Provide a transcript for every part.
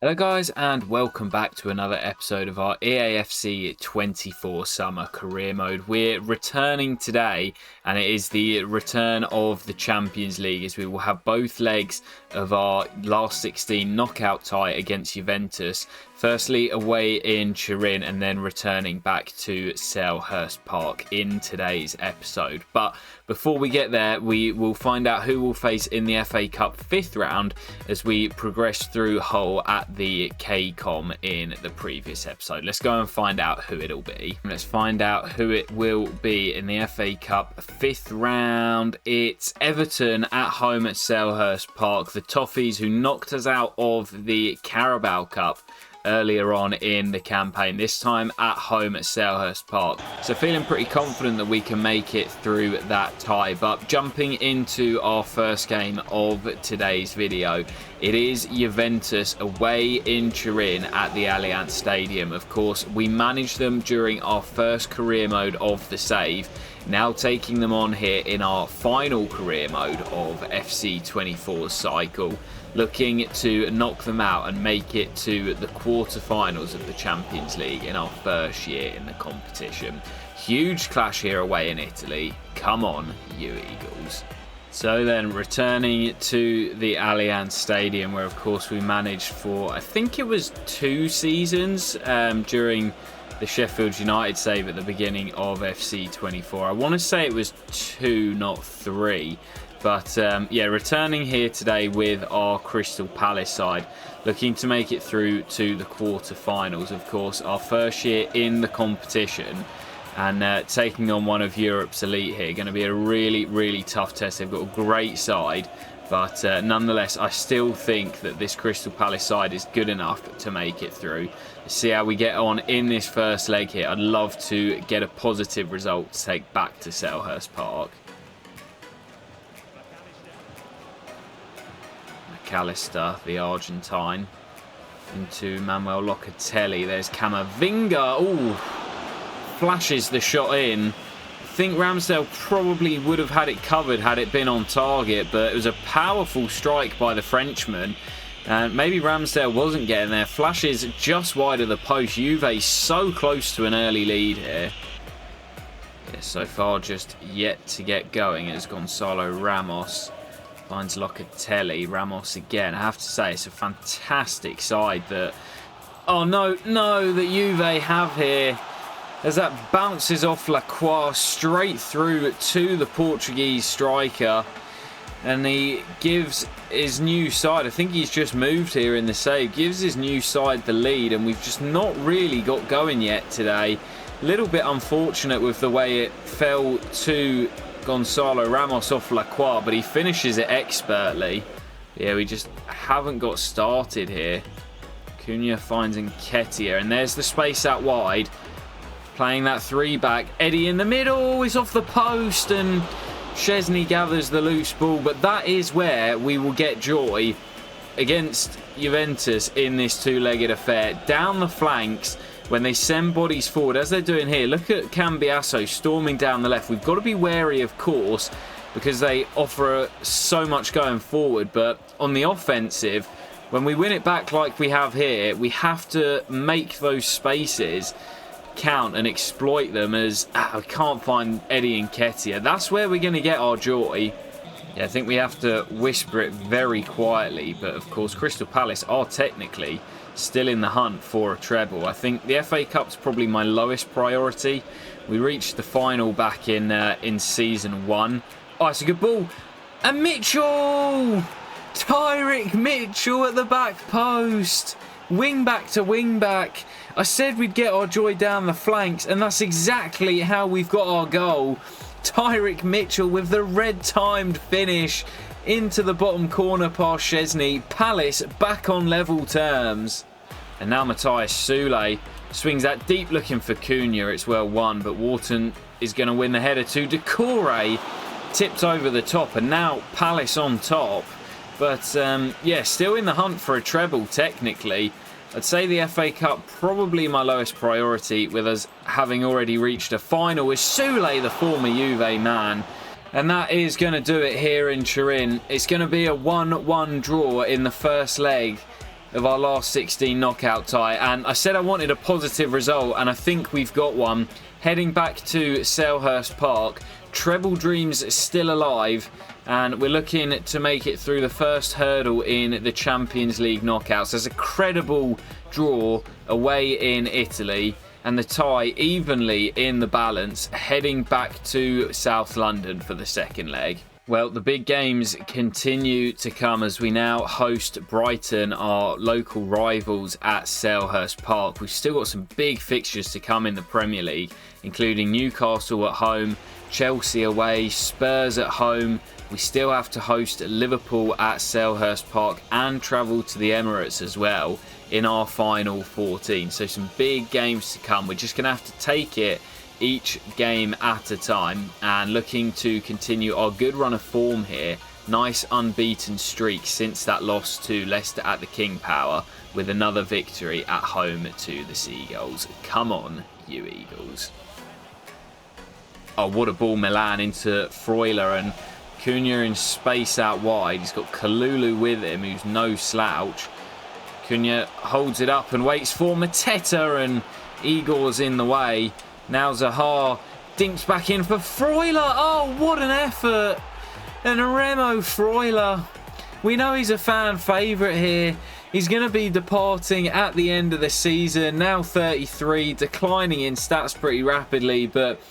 Hello guys and welcome back to another episode of our EAFC 24 Summer Career Mode. We're returning today and it is the return of the Champions League as we will have both legs of our last 16 knockout tie against Juventus. Firstly away in Turin and then returning back to Selhurst Park in today's episode. But before we get there, we will find out who we'll face in the FA Cup 5th round as we progress through Hull at the KCOM in the previous episode. Let's go and find out who it'll be. Let's find out who it will be in the FA Cup 5th round. It's Everton at home at Selhurst Park. The Toffees who knocked us out of the Carabao Cup earlier on in the campaign, this time at home at Selhurst Park. So feeling pretty confident that we can make it through that tie. But jumping into our first game of today's video, it is Juventus away in Turin at the Allianz Stadium. Of course, we managed them during our first career mode of the save. Now taking them on here in our final career mode of FC24 cycle, looking to knock them out and make it to the quarter-finals of the Champions League in our first year in the competition. Huge clash here away in Italy. Come on, you Eagles. So then, returning to the Allianz Stadium, where of course we managed for, I think it was 2 seasons during the Sheffield United save at the beginning of FC24. I want to say it was 2, not 3. But yeah, returning here today with our Crystal Palace side, looking to make it through to the quarter-finals. Of course, our first year in the competition and taking on one of Europe's elite here. Going to be a really, really tough test. They've got a great side, but nonetheless, I still think that this Crystal Palace side is good enough to make it through. Let's see how we get on in this first leg here. I'd love to get a positive result to take back to Selhurst Park. McAllister, the Argentine, into Manuel Locatelli. There's Camavinga. Oh, flashes the shot in. I think Ramsdale probably would have had it covered had it been on target, but it was a powerful strike by the Frenchman. And maybe Ramsdale wasn't getting there. Flashes just wide of the post. Juve so close to an early lead here. Yeah, so far just yet to get going as Gonzalo Ramos finds Locatelli. Ramos again. I have to say, it's a fantastic side that... Oh, no, that Juve have here. As that bounces off Lacroix straight through to the Portuguese striker. And he gives his new side, I think he's just moved here in the save, gives his new side the lead. And we've just not really got going yet today. A little bit unfortunate with the way it fell to Gonzalo Ramos off Lacroix, but he finishes it expertly. Yeah, we just haven't got started here. Cunha finds Nketiah, and there's the space out wide. Playing that 3-back. Eddie in the middle is off the post, and Szczesny gathers the loose ball. But that is where we will get joy against Juventus in this 2-legged affair. Down the flanks, when they send bodies forward, as they're doing here. Look at Cambiasso storming down the left. We've got to be wary, of course, because they offer so much going forward. But on the offensive, when we win it back like we have here, we have to make those spaces count and exploit them. As I can't find Eddie Nketiah. That's where we're going to get our joy. Yeah, I think we have to whisper it very quietly. But of course, Crystal Palace are technically still in the hunt for a treble. I think the FA Cup's probably my lowest priority. We reached the final back in season 1. Oh, it's a good ball. And Mitchell! Tyrick Mitchell at the back post. Wing back to wing back. I said we'd get our joy down the flanks, and that's exactly how we've got our goal. Tyrick Mitchell with the red-timed finish into the bottom corner past Szczesny. Palace back on level terms. And now Matthias Soulé swings that deep looking for Cunha. It's well won, but Wharton is going to win the header to Decore. Tipped over the top, and now Palace on top. But yeah, still in the hunt for a treble technically. I'd say the FA Cup probably my lowest priority, with us having already reached a final with Soulé, the former Juve man. And that is going to do it here in Turin. It's going to be a 1-1 draw in the first leg. of our last 16 knockout tie, and I said I wanted a positive result, and I think we've got one. Heading back to Selhurst Park, treble dreams still alive, and we're looking to make it through the first hurdle in the Champions League knockouts. There's a credible draw away in Italy, and the tie evenly in the balance, heading back to South London for the second leg. Well, the big games continue to come as we now host Brighton, our local rivals, at Selhurst Park. We've still got some big fixtures to come in the Premier League, including Newcastle at home, Chelsea away, Spurs at home. We still have to host Liverpool at Selhurst Park and travel to the Emirates as well in our final 14. So some big games to come. We're just going to have to take it each game at a time, and looking to continue our good run of form here. Nice unbeaten streak since that loss to Leicester at the King Power, with another victory at home to the Seagulls. Come on, you Eagles. Oh, what a ball, Milan into Freuler, and Cunha in space out wide. He's got Kalulu with him, who's no slouch. Cunha holds it up and waits for Mateta, and Igor's in the way. Now Zaha dinks back in for Freuler. Oh, what an effort. And Remo Freuler. We know he's a fan favourite here. He's going to be departing at the end of the season. Now 33, declining in stats pretty rapidly. But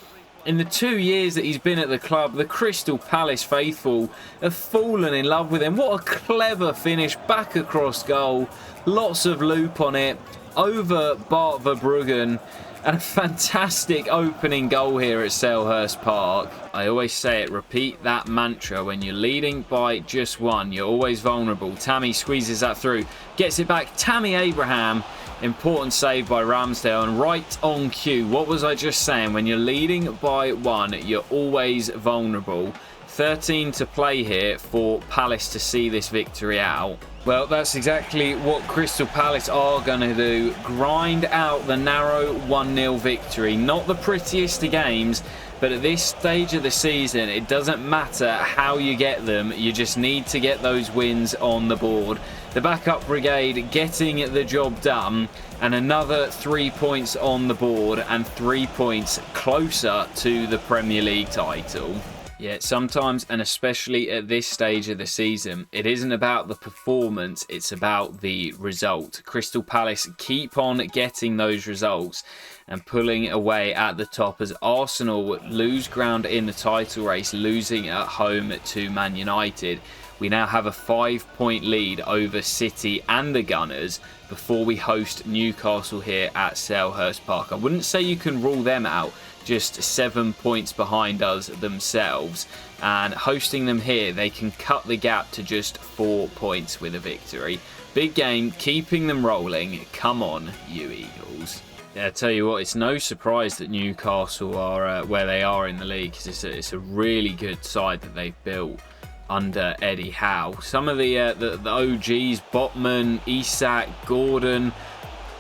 in the 2 years that he's been at the club, the Crystal Palace faithful have fallen in love with him. What a clever finish. Back across goal. Lots of loop on it. Over Bart Verbruggen. And a fantastic opening goal here at Selhurst Park. I always say it, repeat that mantra. When you're leading by just one, you're always vulnerable. Tammy squeezes that through, gets it back. Tammy Abraham, important save by Ramsdale, and right on cue. What was I just saying? When you're leading by one, you're always vulnerable. 13 to play here for Palace to see this victory out. Well, that's exactly what Crystal Palace are going to do. Grind out the narrow 1-0 victory. Not the prettiest of games, but at this stage of the season, it doesn't matter how you get them. You just need to get those wins on the board. The backup brigade getting the job done, and another 3 points on the board and 3 points closer to the Premier League title. Yeah, sometimes, and especially at this stage of the season, it isn't about the performance, it's about the result. Crystal Palace keep on getting those results and pulling away at the top as Arsenal lose ground in the title race, losing at home to Man United. We now have a 5-point lead over City and the Gunners before we host Newcastle here at Selhurst Park. I wouldn't say you can rule them out, just 7 points behind us themselves, and hosting them here, they can cut the gap to just 4 points with a victory. Big game, keeping them rolling. Come on, you Eagles. Yeah, I tell you what, it's no surprise that Newcastle are where they are in the league, because it's a really good side that they've built under Eddie Howe. Some of the OGs, Botman, Isak, Gordon,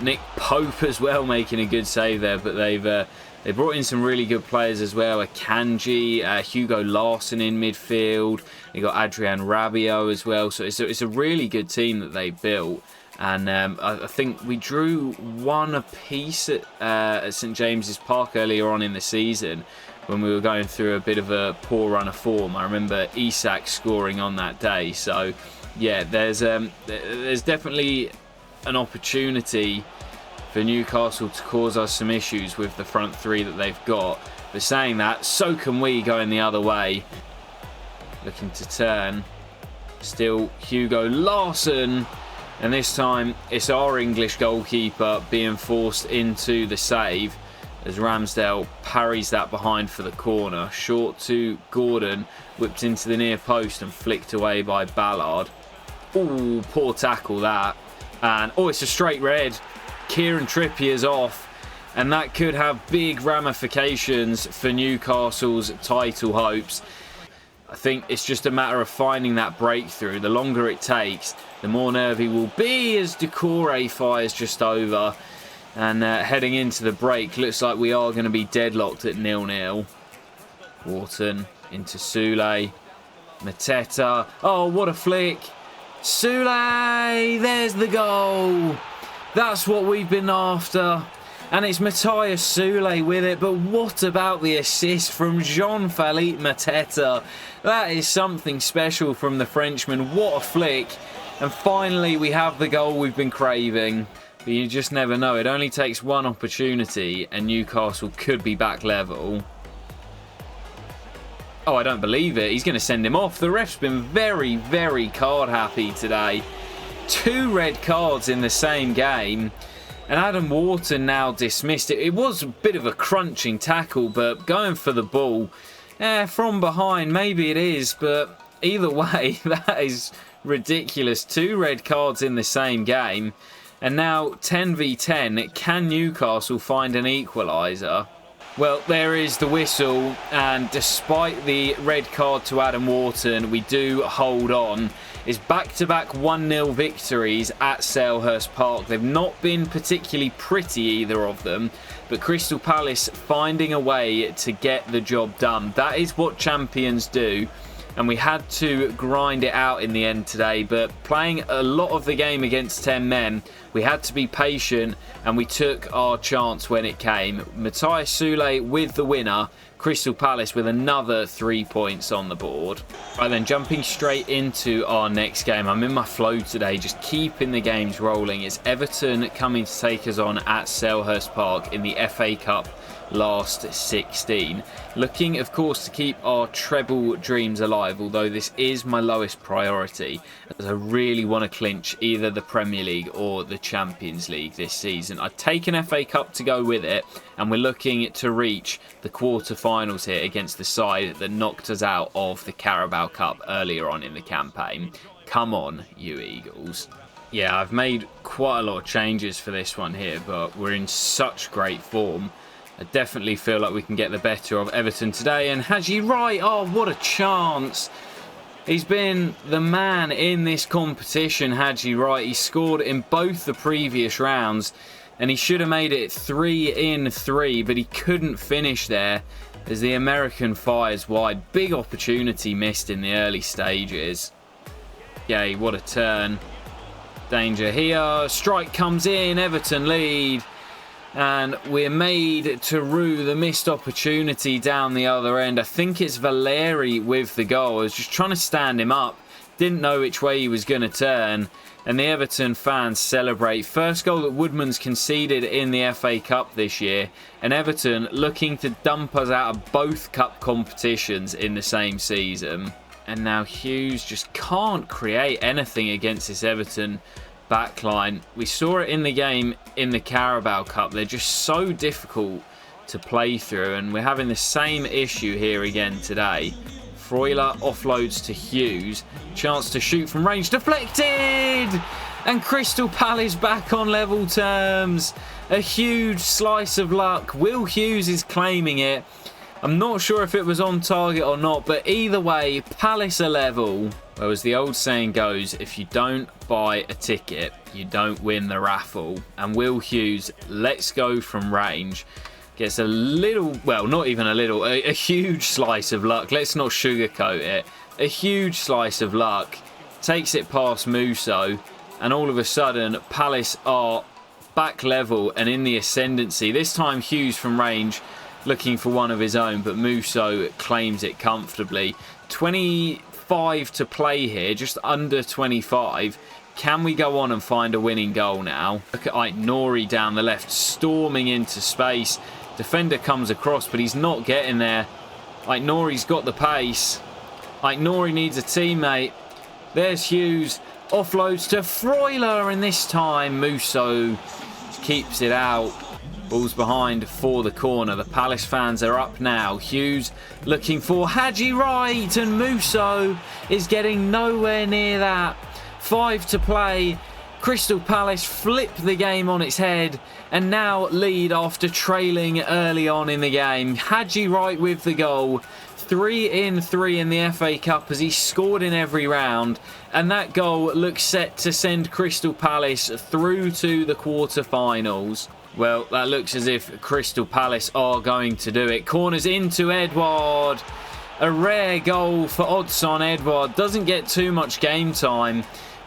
Nick Pope as well, making a good save there, but they brought in some really good players as well. Akanji, Hugo Larsson in midfield. They got Adrian Rabiot as well. So it's a really good team that they built. And I think we drew 1 apiece at St James's Park earlier on in the season when we were going through a bit of a poor run of form. I remember Isak scoring on that day. So yeah, there's definitely an opportunity for Newcastle to cause us some issues with the front three that they've got. But saying that, so can we going the other way. Looking to turn. Still Hugo Larsson. And this time it's our English goalkeeper being forced into the save as Ramsdale parries that behind for the corner. Short to Gordon, whipped into the near post and flicked away by Ballard. Ooh, poor tackle that. And oh, it's a straight red. Kieran Trippier's off, and that could have big ramifications for Newcastle's title hopes. I think it's just a matter of finding that breakthrough. The longer it takes, the more nervy we'll be as Decore fires just over. And heading into the break, looks like we are going to be deadlocked at 0-0. Wharton into Soulé. Mateta. Oh, what a flick. Soulé! There's the goal. That's what we've been after. And it's Matthias Soulé with it. But what about the assist from Jean-Philippe Mateta? That is something special from the Frenchman. What a flick. And finally, we have the goal we've been craving. But you just never know. It only takes one opportunity and Newcastle could be back level. Oh, I don't believe it. He's going to send him off. The ref's been very, very card happy today. 2 red cards in the same game. And Adam Wharton now dismissed it. It was a bit of a crunching tackle, but going for the ball from behind, maybe it is. But either way, that is ridiculous. 2 red cards in the same game. And now 10 v 10. Can Newcastle find an equaliser? Well, there is the whistle, and despite the red card to Adam Wharton, we do hold on. It's back-to-back 1-0 victories at Selhurst Park. They've not been particularly pretty, either of them, but Crystal Palace finding a way to get the job done. That is what champions do, and we had to grind it out in the end today, but playing a lot of the game against 10 men, we had to be patient and we took our chance when it came. Matthias Soulé with the winner. Crystal Palace with another 3 points on the board. Right then, jumping straight into our next game. I'm in my flow today, just keeping the games rolling. It's Everton coming to take us on at Selhurst Park in the FA Cup last 16. Looking, of course, to keep our treble dreams alive, although this is my lowest priority, as I really want to clinch either the Premier League or the Champions League this season. I've taken FA Cup to go with it, and we're looking to reach the quarter-finals here against the side that knocked us out of the Carabao Cup earlier on in the campaign. Come on, you Eagles. Yeah, I've made quite a lot of changes for this one here, but we're in such great form. I definitely feel like we can get the better of Everton today. And Haji Wright, oh, what a chance. He's been the man in this competition, Haji Wright. He scored in both the previous rounds, and he should have made it 3 in 3, but he couldn't finish there as the American fires wide. Big opportunity missed in the early stages. Yay, what a turn. Danger here. Strike comes in. Everton lead. And we're made to rue the missed opportunity down the other end. I think it's Valeri with the goal. I was just trying to stand him up. Didn't know which way he was going to turn. And the Everton fans celebrate. First goal that Woodman's conceded in the FA Cup this year. And Everton looking to dump us out of both cup competitions in the same season. And now Hughes just can't create anything against this Everton backline. We saw it in the game in the Carabao Cup. They're just so difficult to play through, and we're having the same issue here again today. Freuler offloads to Hughes. Chance to shoot from range. Deflected! And Crystal Palace back on level terms. A huge slice of luck. Will Hughes is claiming it. I'm not sure if it was on target or not, but either way, Palace are level. Well, as the old saying goes, if you don't buy a ticket, you don't win the raffle. And Will Hughes, let's go from range, gets a little, well, not even a little, a huge slice of luck. Let's not sugarcoat it. A huge slice of luck. Takes it past Musso, and all of a sudden, Palace are back level and in the ascendancy. This time, Hughes from range, looking for one of his own, but Musso claims it comfortably. 25 to play here, just under 25. Can we go on and find a winning goal now? Look at Aït-Nouri down the left, storming into space. Defender comes across, but he's not getting there. Aït-Nouri's got the pace. Aït-Nouri needs a teammate. There's Hughes. Offloads to Freuler, and this time Musso keeps it out. Ball's behind for the corner. The Palace fans are up now. Hughes looking for Haji Wright, and Musso is getting nowhere near that. 5 to play. Crystal Palace flip the game on its head and now lead after trailing early on in the game. Haji Wright with the goal. 3 in 3 in the FA Cup as he scored in every round, and that goal looks set to send Crystal Palace through to the quarter-finals. Well, that looks as if Crystal Palace are going to do it. Corners into Edouard. A rare goal for Odsonne Edouard. Doesn't get too much game time,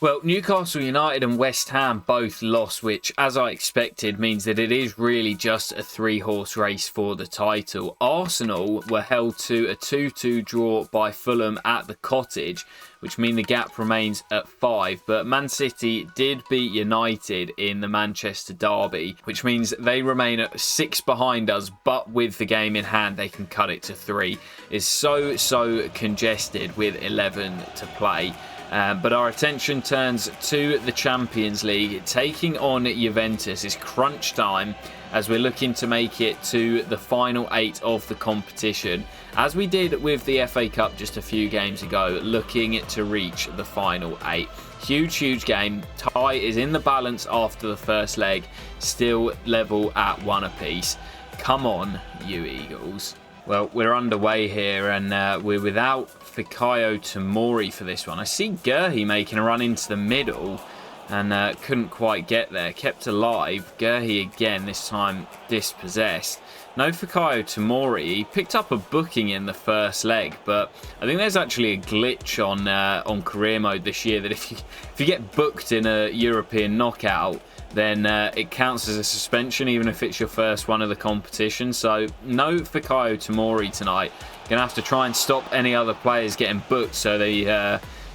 Well, Newcastle United and West Ham both lost, which, as I expected, means that it is really just a three-horse race for the title. Arsenal were held to a 2-2 draw by Fulham at the Cottage, which means the gap remains at 5. But Man City did beat United in the Manchester derby, which means they remain at 6 behind us, but with the game in hand, they can cut it to 3. It's so congested with 11 to play. But our attention turns to the Champions League. Taking on Juventus is crunch time as we're looking to make it to the final 8 of the competition. As we did with the FA Cup just a few games ago, looking to reach the final 8. Huge game. Tie is in the balance after the first leg. Still level at 1 apiece. Come on, you Eagles. Well, we're underway here and we're without Fikayo Tomori for this one. I see Gurhi making a run into the middle and couldn't quite get there. Kept alive. Gurhi again, this time dispossessed. No Fikayo Tomori. He picked up a booking in the first leg, but I think there's actually a glitch on career mode this year that if you get booked in a European knockout, then it counts as a suspension even if it's your first one of the competition. So no Fikayo Tomori tonight. Gonna have to try and stop any other players getting booked so they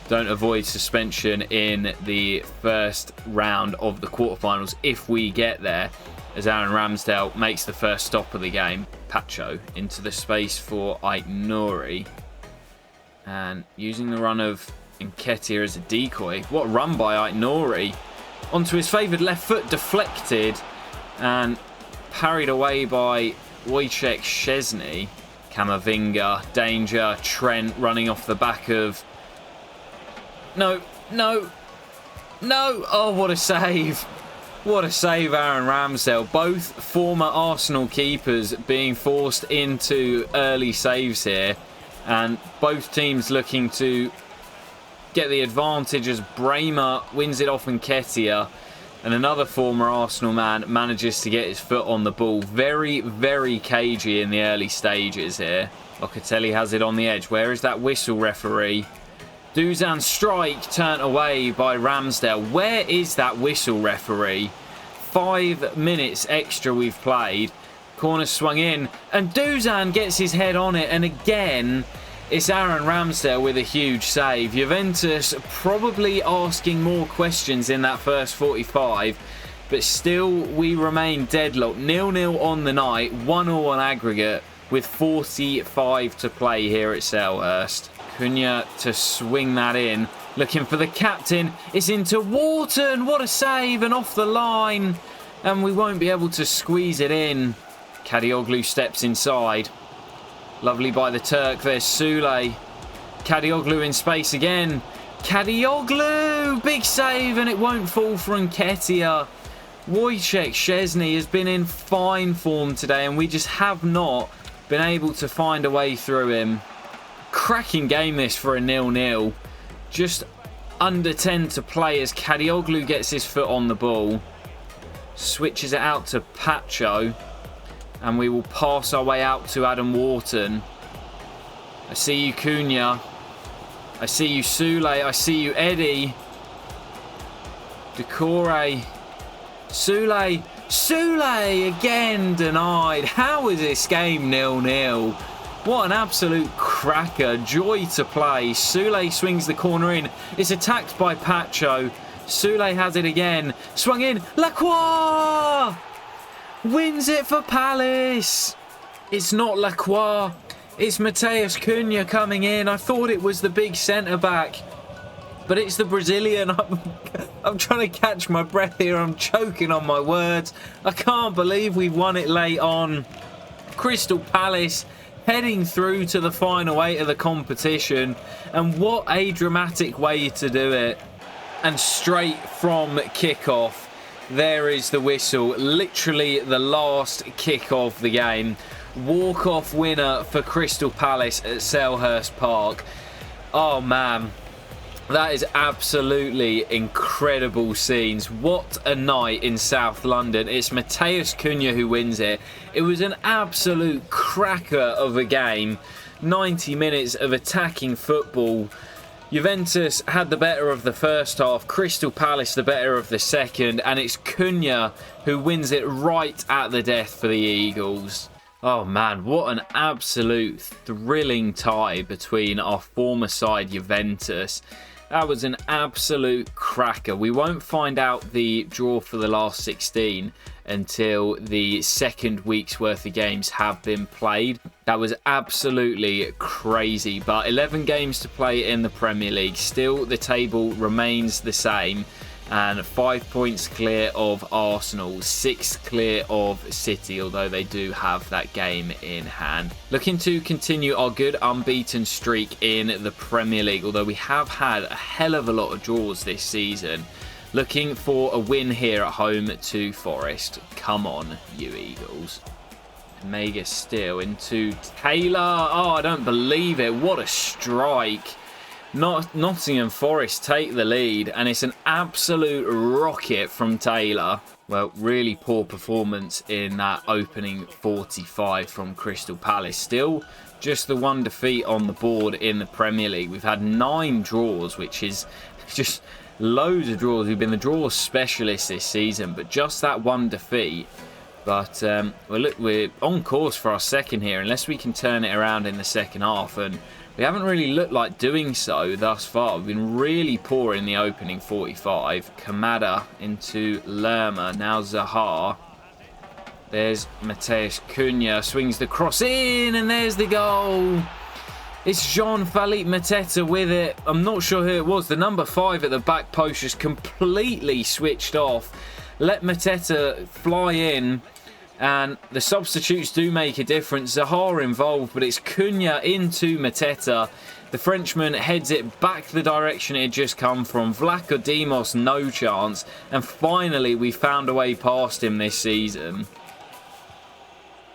don't avoid suspension in the first round of the quarterfinals if we get there, as Aaron Ramsdale makes the first stop of the game. Pacho into the space for Aït-Nouri, and using the run of Nketiah as a decoy. What a run by Aït-Nouri. Onto his favoured left foot, deflected and parried away by Wojciech Szczesny. Camavinga, danger. Trent running off the back of... No. Oh, what a save. What a save, Aaron Ramsdale. Both former Arsenal keepers being forced into early saves here. And both teams looking to get the advantage as Bremer wins it off Nketiah, and another former Arsenal man manages to get his foot on the ball. Very cagey in the early stages here. Locatelli has it on the edge. Where is that whistle, referee? Dusan's strike turned away by Ramsdale. Where is that whistle, referee? 5 minutes extra we've played. Corner swung in and Dusan gets his head on it, and again it's Aaron Ramsdale with a huge save. Juventus probably asking more questions in that first 45, but still we remain deadlocked. 0-0 on the night, 1-1 on aggregate with 45 to play here at Selhurst. Cunha to swing that in, looking for the captain. It's into Wharton. What a save, and off the line, and we won't be able to squeeze it in. Kadioglu steps inside. Lovely by the Turk. There's Sule. Kadioglu in space again. Kadioglu! Big save, and it won't fall for Nketiah. Wojciech Szczesny has been in fine form today, and we just have not been able to find a way through him. Cracking game this for a 0-0. Just under 10 to play as Kadioglu gets his foot on the ball. Switches it out to Pacho. And we will pass our way out to Adam Wharton. I see you, Cunha. I see you, Sule. I see you, Eddie. Decore. Sule. Sule again denied. How is this game 0-0? What an absolute cracker. Joy to play. Sule swings the corner in. It's attacked by Pacho. Sule has it again. Swung in. Lacroix! Wins it for Palace. It's not Lacroix. It's Matheus Cunha coming in. I thought it was the big centre-back, but it's the Brazilian. I'm trying to catch my breath here. I'm choking on my words. I can't believe we won it late on. Crystal Palace heading through to the final 8 of the competition. And what a dramatic way to do it. And straight from kickoff, there is the whistle. Literally the last kick of the game. Walk-off winner for Crystal Palace at Selhurst Park. Oh man, that is absolutely incredible scenes. What a night in South London. It's Matheus Cunha who wins it. It was an absolute cracker of a game. 90 minutes of attacking football. Juventus had the better of the first half, Crystal Palace the better of the second, and it's Cunha who wins it right at the death for the Eagles. Oh man, what an absolute thrilling tie between our former side Juventus. That was an absolute cracker. We won't find out the draw for the last 16 until the second week's worth of games have been played. That was absolutely crazy. But 11 games to play in the Premier League. Still, the table remains the same. And 5 points clear of Arsenal, 6 clear of City, although they do have that game in hand. Looking to continue our good unbeaten streak in the Premier League, although we have had a hell of a lot of draws this season. Looking for a win here at home to Forest. Come on, you Eagles. Mega steal into Taylor. Oh, I don't believe it. What a strike. Nottingham Forest take the lead, and it's an absolute rocket from Taylor. Well, really poor performance in that opening 45 from Crystal Palace. Still, just the one defeat on the board in the Premier League. We've had 9 draws, which is just loads of draws. We've been the draw specialists this season, but just that one defeat. But we're on course for our second here, unless we can turn it around in the second half. And we haven't really looked like doing so thus far. We've been really poor in the opening 45. Kamada into Lerma. Now Zaha. There's Mateus Cunha. Swings the cross in, and there's the goal. It's Jean-Philippe Mateta with it. I'm not sure who it was. The number 5 at the back post just completely switched off. Let Mateta fly in. And the substitutes do make a difference. Zaha involved, but it's Cunha into Mateta. The Frenchman heads it back the direction it had just come from. Vlachodimos, no chance. And finally, we found a way past him this season.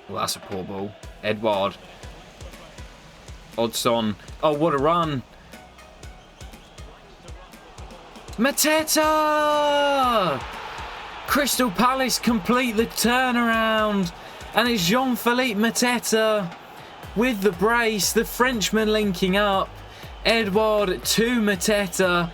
Well, that's a poor ball. Edouard. Odson. Oh, what a run. Mateta! Crystal Palace complete the turnaround, and it's Jean-Philippe Mateta with the brace, the Frenchman linking up, Edouard to Mateta,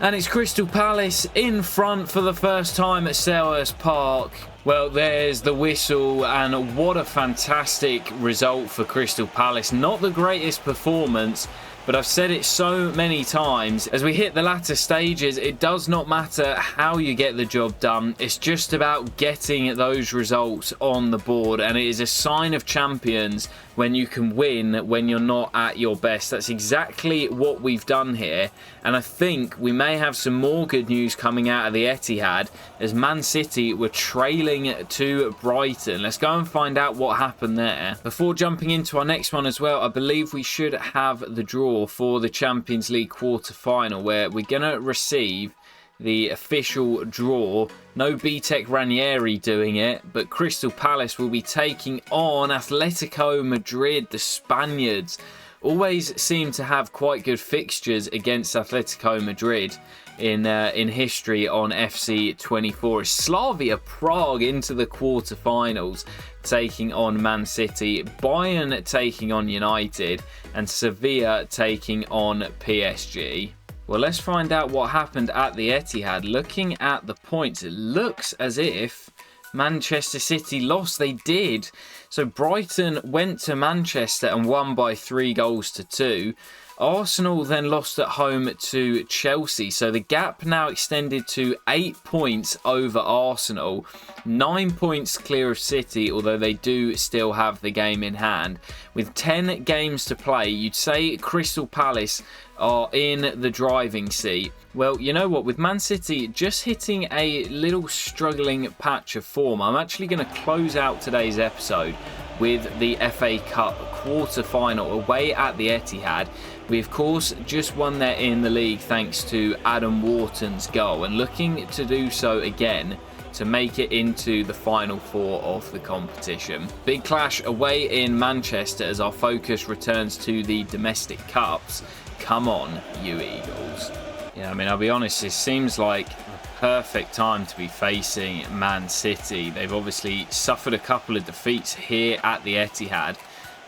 and it's Crystal Palace in front for the first time at Selhurst Park. Well, there's the whistle, and what a fantastic result for Crystal Palace. Not the greatest performance, but I've said it so many times, as we hit the latter stages, it does not matter how you get the job done. It's just about getting those results on the board, and it is a sign of champions when you can win when you're not at your best. That's exactly what we've done here, and I think we may have some more good news coming out of the Etihad, as Man City were trailing to Brighton. Let's go and find out what happened there. Before jumping into our next one as well, I believe we should have the draw for the Champions League quarter-final, where we're going to receive the official draw. No BTEC Ranieri doing it, but Crystal Palace will be taking on Atletico Madrid. The Spaniards always seem to have quite good fixtures against Atletico Madrid in history on FC24. Slavia Prague into the quarterfinals, taking on Man City, Bayern taking on United, and Sevilla taking on PSG. Well, let's find out what happened at the Etihad. Looking at the points, it looks as if Manchester City lost. They did. So Brighton went to Manchester and won by 3-2. Arsenal then lost at home to Chelsea. So the gap now extended to 8 points over Arsenal. 9 points clear of City, although they do still have the game in hand. With 10 games to play, you'd say Crystal Palace are in the driving seat. Well, you know what? With Man City just hitting a little struggling patch of form, I'm actually going to close out today's episode with the FA Cup quarter-final away at the Etihad. We, of course, just won there in the league thanks to Adam Wharton's goal, and looking to do so again to make it into the final 4 of the competition. Big clash away in Manchester as our focus returns to the domestic cups. Come on, you Eagles. Yeah, I mean, I'll be honest, it seems like the perfect time to be facing Man City. They've obviously suffered a couple of defeats here at the Etihad.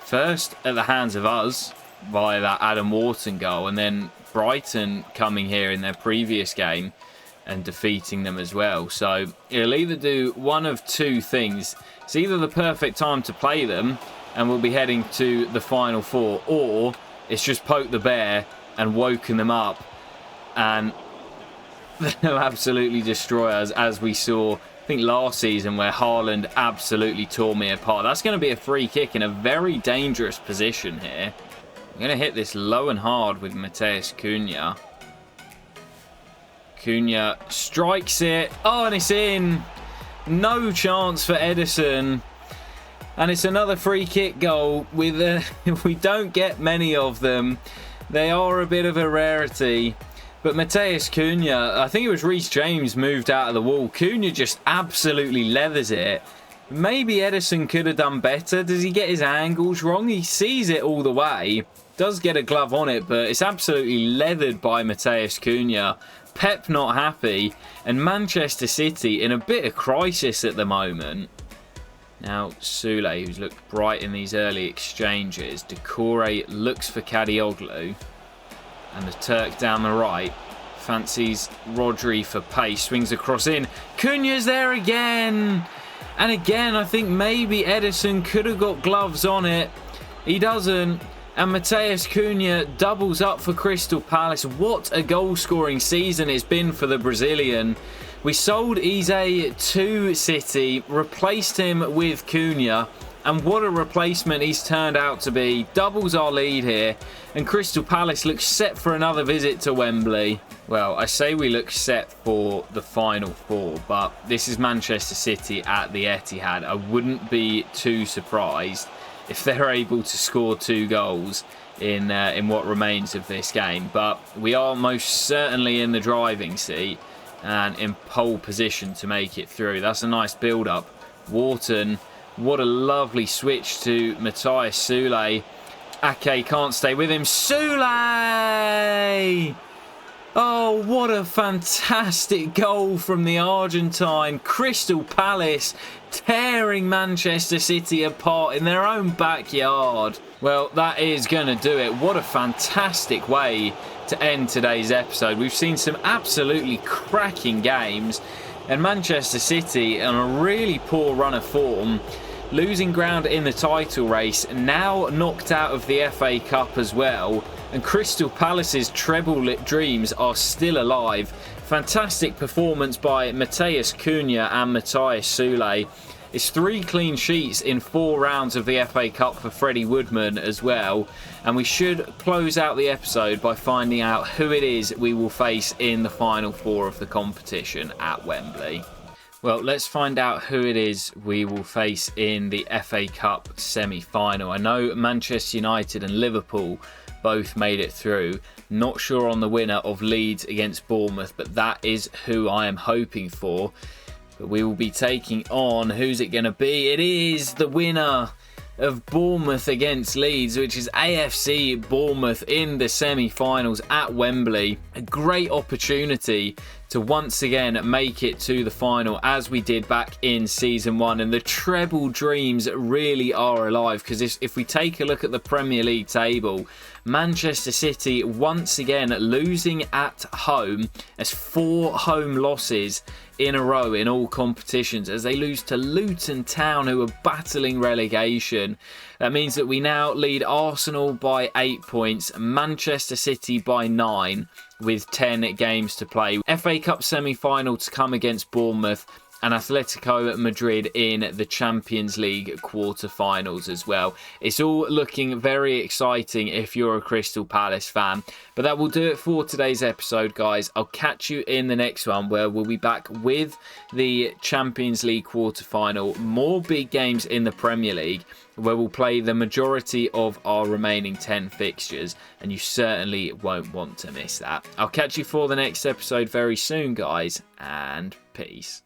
First at the hands of us, via that Adam Wharton goal, and then Brighton coming here in their previous game and defeating them as well. So it'll either do one of two things. It's either the perfect time to play them and we'll be heading to the Final Four, or it's just poked the bear and woken them up and they'll absolutely destroy us, as we saw, I think, last season, where Haaland absolutely tore me apart. That's going to be a free kick in a very dangerous position here. I'm going to hit this low and hard with Matheus Cunha. Cunha strikes it. Oh, and it's in. No chance for Ederson. And it's another free kick goal. We don't get many of them. They are a bit of a rarity. But Matheus Cunha, I think it was Reece James moved out of the wall. Cunha just absolutely leathers it. Maybe Ederson could have done better. Does he get his angles wrong? He sees it all the way. Does get a glove on it, but it's absolutely leathered by Matheus Cunha. Pep not happy. And Manchester City in a bit of crisis at the moment. Now, Sule, who's looked bright in these early exchanges. Decore looks for Kadioglu. And the Turk down the right fancies Rodri for pace. Swings across in. Cunha's there again. And again, I think maybe Ederson could have got gloves on it. He doesn't. And Matheus Cunha doubles up for Crystal Palace. What a goal-scoring season it's been for the Brazilian. We sold Eze to City, replaced him with Cunha, and what a replacement he's turned out to be. Doubles our lead here, and Crystal Palace looks set for another visit to Wembley. Well, I say we look set for the Final Four, but this is Manchester City at the Etihad. I wouldn't be too surprised if they're able to score 2 goals in what remains of this game. But we are most certainly in the driving seat and in pole position to make it through. That's a nice build-up. Wharton, what a lovely switch to Matthias Sule. Ake can't stay with him. Sule! Oh, what a fantastic goal from the Argentine. Crystal Palace tearing Manchester City apart in their own backyard. Well, that is going to do it. What a fantastic way to end today's episode. We've seen some absolutely cracking games, and Manchester City on a really poor run of form, losing ground in the title race, now knocked out of the FA Cup as well, and Crystal Palace's treble dreams are still alive. Fantastic performance by Matheus Cunha and Matthias Sule. It's 3 clean sheets in 4 rounds of the FA Cup for Freddie Woodman as well. And we should close out the episode by finding out who it is we will face in the Final Four of the competition at Wembley. Well, let's find out who it is we will face in the FA Cup semi-final. I know Manchester United and Liverpool both made it through. Not sure on the winner of Leeds against Bournemouth, but that is who I am hoping for. But we will be taking on, who's it going to be? It is the winner of Bournemouth against Leeds, which is AFC Bournemouth in the semi-finals at Wembley. A great opportunity to once again make it to the final, as we did back in season 1, and the treble dreams really are alive, because if we take a look at the Premier League table, Manchester City once again losing at home, as 4 home losses in a row in all competitions, as they lose to Luton Town, who are battling relegation. That means that we now lead Arsenal by 8 points, Manchester City by 9, with 10 games to play. FA Cup semi-final to come against Bournemouth, and Atletico Madrid in the Champions League quarter-finals as well. It's all looking very exciting if you're a Crystal Palace fan. But that will do it for today's episode, guys. I'll catch you in the next one, where we'll be back with the Champions League quarter-final. More big games in the Premier League, where we'll play the majority of our remaining 10 fixtures, and you certainly won't want to miss that. I'll catch you for the next episode very soon, guys, and peace.